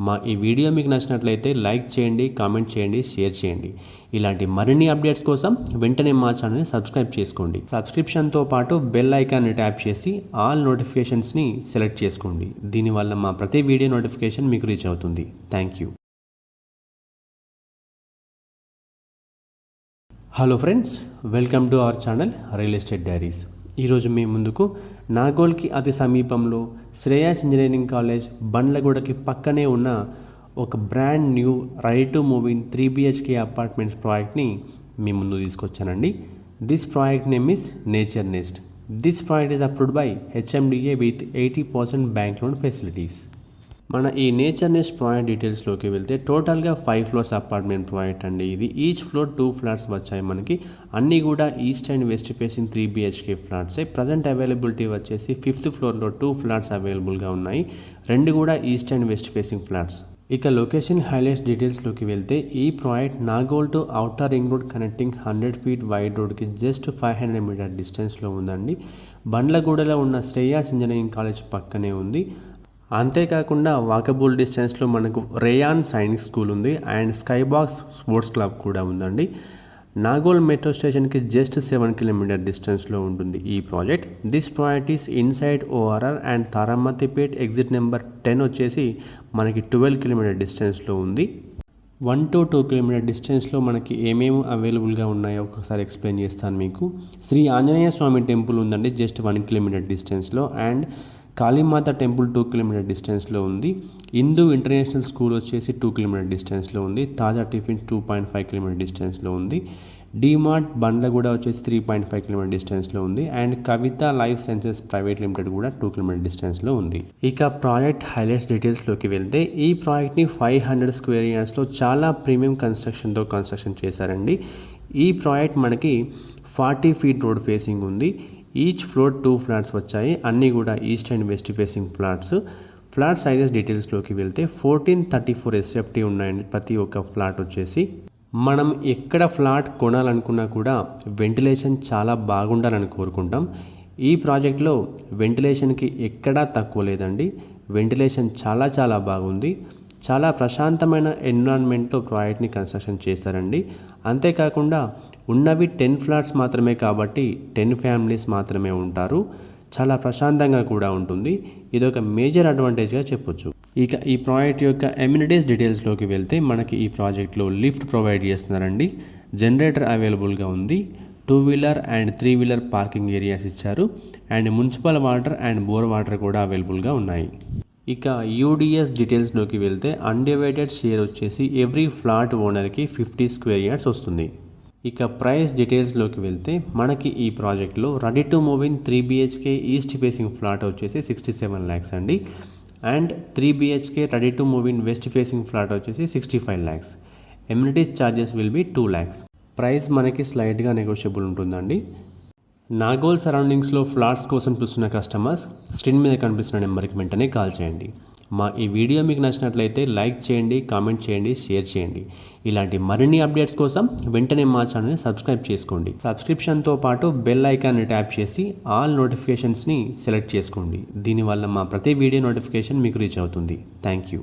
మా ఈ వీడియో మీకు నచ్చినట్లయితే లైక్ చేయండి, కామెంట్ చేయండి, షేర్ చేయండి. ఇలాంటి మరిన్ని అప్డేట్స్ కోసం వెంటనే మా ఛానల్ని సబ్స్క్రైబ్ చేసుకోండి. సబ్స్క్రిప్షన్తో పాటు బెల్ ఐకాన్ని ట్యాప్ చేసి ఆల్ నోటిఫికేషన్స్ని సెలెక్ట్ చేసుకోండి. దీనివల్ల మా ప్రతి వీడియో నోటిఫికేషన్ మీకు రీచ్ అవుతుంది. Thank you. Hello friends, welcome to our channel real estate diaries. ఈరోజు మీ ముందుకు నాగోల్కి అతి సమీపంలో శ్రేయాస్ ఇంజనీరింగ్ కాలేజ్ బండ్లగూడకి పక్కనే ఉన్న ఒక brand new ready to move in 3 BHK apartments ప్రాజెక్ట్ని మీ ముందు తీసుకొచ్చానండి. This project name is nature nest. This project is approved by HMDA with 80% bank loan facilities. మన ఈ నేచర్ నెస్ట్ ప్రాజెక్ట్ డీటెయిల్స్లోకి వెళ్తే టోటల్గా 5 ఫ్లోర్స్ అపార్ట్మెంట్ ప్రాజెక్ట్ అండి. ఇది ఈచ్ ఫ్లోర్ 2 ఫ్లాట్స్ వచ్చాయి మనకి. అన్నీ కూడా east and west facing 3 BHK ఫ్లాట్సే. ప్రజెంట్ అవైలబిలిటీ వచ్చేసి 5th ఫ్లోర్లో 2 ఫ్లాట్స్ అవైలబుల్గా ఉన్నాయి. 2 కూడా east and west facing flats. ఇక లొకేషన్ హైలైట్స్ డీటెయిల్స్లోకి వెళ్తే ఈ project Nagole to outer ring road connecting 100 feet wide రోడ్కి జస్ట్ 500 meter డిస్టెన్స్లో ఉందండి. బండ్లగూడలో ఉన్న శ్రేయాస్ ఇంజనీరింగ్ కాలేజ్ పక్కనే ఉంది. అంతేకాకుండా వాకబుల్ డిస్టెన్స్లో మనకు రేయాన్ సైనిక్ స్కూల్ ఉంది and sky box sports club కూడా ఉందండి. నాగోల్ మెట్రో స్టేషన్కి జస్ట్ 7 kilometer డిస్టెన్స్లో ఉంటుంది ఈ project. This project is inside ORR and Taramatipet exit number 10 వచ్చేసి మనకి 12 kilometer డిస్టెన్స్లో ఉంది. 1 to 2 kilometer డిస్టెన్స్లో మనకి ఏమేమి అవైలబుల్గా ఉన్నాయో ఒకసారి ఎక్స్ప్లెయిన్ చేస్తాను మీకు. శ్రీ ఆంజనేయ స్వామి టెంపుల్ ఉందండి జస్ట్ 1 kilometer డిస్టెన్స్లో. అండ్ కాళీమాత టెంపుల్ 2 kilometer డిస్టెన్స్లో ఉంది. హిందూ ఇంటర్నేషనల్ స్కూల్ వచ్చేసి 2 kilometer డిస్టెన్స్లో ఉంది. తాజా టిఫిన్ 2.5 kilometer డిస్టెన్స్లో ఉంది. డిమార్ట్ బండ్లగూడ వచ్చేసి 3.5 kilometer డిస్టెన్స్లో ఉంది. And Kavitha life sciences private limited కూడా 2 kilometer డిస్టెన్స్లో ఉంది. ఇక ప్రాజెక్ట్ హైలైట్స్ డీటెయిల్స్లోకి వెళ్తే ఈ ప్రాజెక్ట్ని 500 square yardsలో చాలా ప్రీమియం కన్స్ట్రక్షన్ చేశారండి. ఈ ప్రాజెక్ట్ మనకి 40 feet రోడ్ ఫేసింగ్ ఉంది. ఈచ్ ఫ్లోర్ 2 ఫ్లాట్స్ వచ్చాయి. అన్నీ కూడా east and west facing flats. Flat sizes డీటెయిల్స్లోకి వెళ్తే 1434 SFT ఉన్నాయండి ప్రతి ఒక్క ఫ్లాట్ వచ్చేసి. మనం ఎక్కడ ఫ్లాట్ కొనాలనుకున్నా కూడా వెంటిలేషన్ చాలా బాగుండాలని కోరుకుంటాం. ఈ ప్రాజెక్ట్లో వెంటిలేషన్కి ఎక్కడా తక్కువ లేదండి. వెంటిలేషన్ చాలా బాగుంది. చాలా ప్రశాంతమైన ఎన్విరాన్మెంట్లో ప్రాజెక్ట్ని కన్స్ట్రక్షన్ చేశారండి. అంతేకాకుండా ఉన్నవి 10 ఫ్లాట్స్ మాత్రమే కాబట్టి 10 ఫ్యామిలీస్ మాత్రమే ఉంటారు. చాలా ప్రశాంతంగా కూడా ఉంటుంది. ఇది ఒక మేజర్ అడ్వాంటేజ్గా చెప్పొచ్చు. ఇక ఈ ప్రాజెక్ట్ యొక్క ఎమ్యూనిటీస్ డీటెయిల్స్లోకి వెళ్తే మనకి ఈ ప్రాజెక్ట్లో లిఫ్ట్ ప్రొవైడ్ చేస్తున్నారండి. జనరేటర్ అవైలబుల్గా ఉంది. 2-wheeler and 3-wheeler parking areas ఇచ్చారు. And municipal water and bore water కూడా అవైలబుల్గా ఉన్నాయి. ఇక UDS డీటెయిల్స్లోకి వెళ్తే అన్డివైడెడ్ షేర్ వచ్చేసి ఎవ్రీ ఫ్లాట్ ఓనర్కి 50 square yards వస్తుంది. ఇక ప్రైస్ డీటెయిల్స్లోకి వెళ్తే మనకి ఈ ప్రాజెక్ట్లో ready to move in 3 BHK east facing flat వచ్చేసి 67 lakhs అండి. And 3 BHK ready to move in west facing flat వచ్చేసి 65 lakhs. Amenities charges will be 2 lakhs. Price మనకి స్లైడ్గా నెగోషియబుల్ ఉంటుందండి. నాగోల్ సరౌండింగ్స్లో ఫ్లాట్స్ కోసం చూస్తున్న కస్టమర్స్ స్క్రీన్ మీద కనిపిస్తున్న నెంబర్కి వెంటనే కాల్ చేయండి. మా ఈ వీడియో మీకు నచ్చినట్లయితే లైక్ చేయండి, కామెంట్ చేయండి, షేర్ చేయండి. ఇలాంటి మరిన్ని అప్డేట్స్ కోసం వెంటనే మా ఛానల్ని సబ్స్క్రైబ్ చేసుకోండి. సబ్స్క్రిప్షన్తో పాటు బెల్ ఐకాన్ని ట్యాప్ చేసి ఆల్ నోటిఫికేషన్స్ని సెలెక్ట్ చేసుకోండి. దీనివల్ల మా ప్రతి వీడియో నోటిఫికేషన్ మీకు రీచ్ అవుతుంది. Thank you.